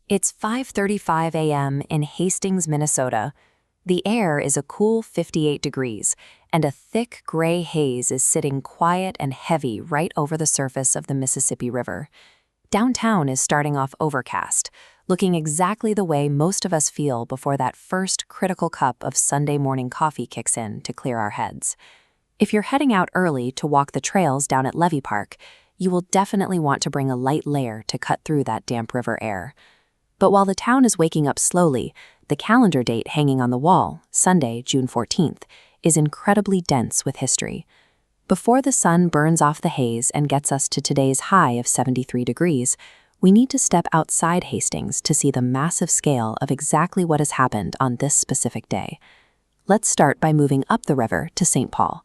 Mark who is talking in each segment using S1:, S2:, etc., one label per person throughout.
S1: It's 5:35 a.m. in Hastings, Minnesota. The air is a cool 58 degrees, and a thick gray haze is sitting quiet and heavy right over the surface of the Mississippi River. Downtown is starting off overcast, looking exactly the way most of us feel before that first critical cup of Sunday morning coffee kicks in to clear our heads. If you're heading out early to walk the trails down at Levee Park, you will definitely want to bring a light layer to cut through that damp river air. But while the town is waking up slowly, the calendar date hanging on the wall, Sunday, June 14th, is incredibly dense with history. Before the sun burns off the haze and gets us to today's high of 73 degrees, we need to step outside Hastings to see the massive scale of exactly what has happened on this specific day. Let's start by moving up the river to St. Paul.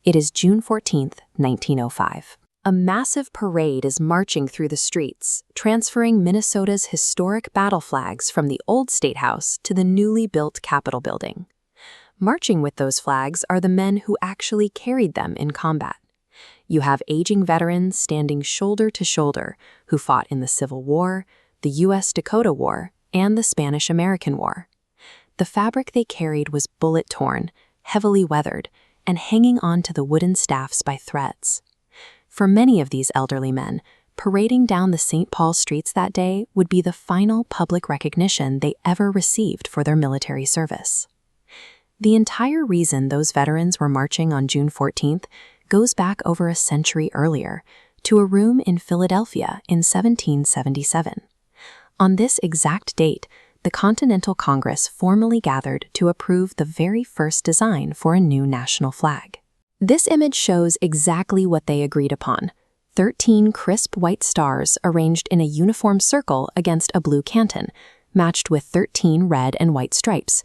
S1: It is June 14th, 1905. A massive parade is marching through the streets, transferring Minnesota's historic battle flags from the old State House to the newly built Capitol building. Marching with those flags are the men who actually carried them in combat. You have aging veterans standing shoulder to shoulder who fought in the Civil War, the U.S. Dakota War, and the Spanish-American War. The fabric they carried was bullet-torn, heavily weathered, and hanging onto the wooden staffs by threads. For many of these elderly men, parading down the St. Paul streets that day would be the final public recognition they ever received for their military service. The entire reason those veterans were marching on June 14th goes back over a century earlier, to a room in Philadelphia in 1777. On this exact date, the Continental Congress formally gathered to approve the very first design for a new national flag. This image shows exactly what they agreed upon: 13 crisp white stars arranged in a uniform circle against a blue canton, matched with 13 red and white stripes.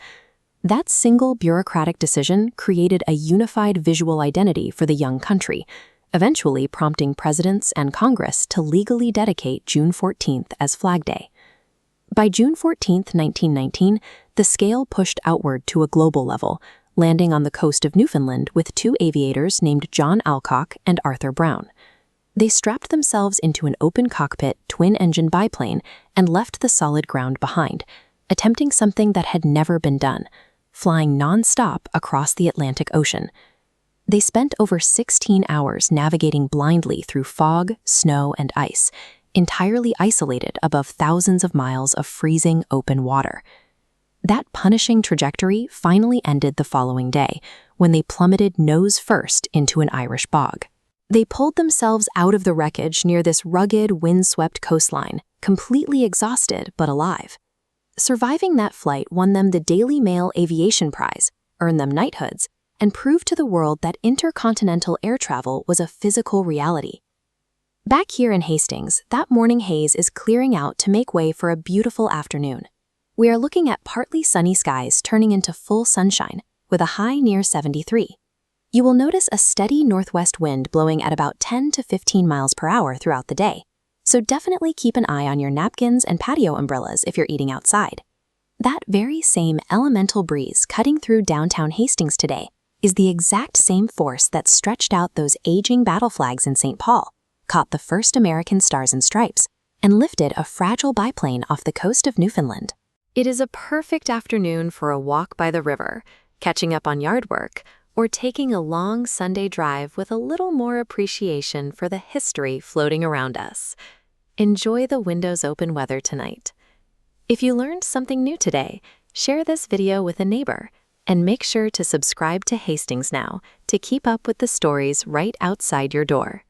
S1: That single bureaucratic decision created a unified visual identity for the young country, eventually prompting presidents and Congress to legally dedicate June 14th as Flag Day. By June 14, 1919, the scale pushed outward to a global level, landing on the coast of Newfoundland with two aviators named John Alcock and Arthur Brown. They strapped themselves into an open cockpit twin-engine biplane and left the solid ground behind, attempting something that had never been done: flying nonstop across the Atlantic Ocean. They spent over 16 hours navigating blindly through fog, snow, and ice, entirely isolated above thousands of miles of freezing open water. That punishing trajectory finally ended the following day, when they plummeted nose first into an Irish bog. They pulled themselves out of the wreckage near this rugged, wind-swept coastline, completely exhausted but alive. Surviving that flight won them the Daily Mail Aviation Prize, earned them knighthoods, and proved to the world that intercontinental air travel was a physical reality. Back here in Hastings, that morning haze is clearing out to make way for a beautiful afternoon. We are looking at partly sunny skies turning into full sunshine, with a high near 73. You will notice a steady northwest wind blowing at about 10 to 15 miles per hour throughout the day, so definitely keep an eye on your napkins and patio umbrellas if you're eating outside. That very same elemental breeze cutting through downtown Hastings today is the exact same force that stretched out those aging battle flags in St. Paul, caught the first American stars and stripes, and lifted a fragile biplane off the coast of Newfoundland. It is a perfect afternoon for a walk by the river, catching up on yard work, or taking a long Sunday drive with a little more appreciation for the history floating around us. Enjoy the windows open weather tonight. If you learned something new today, share this video with a neighbor, and make sure to subscribe to Hastings Now to keep up with the stories right outside your door.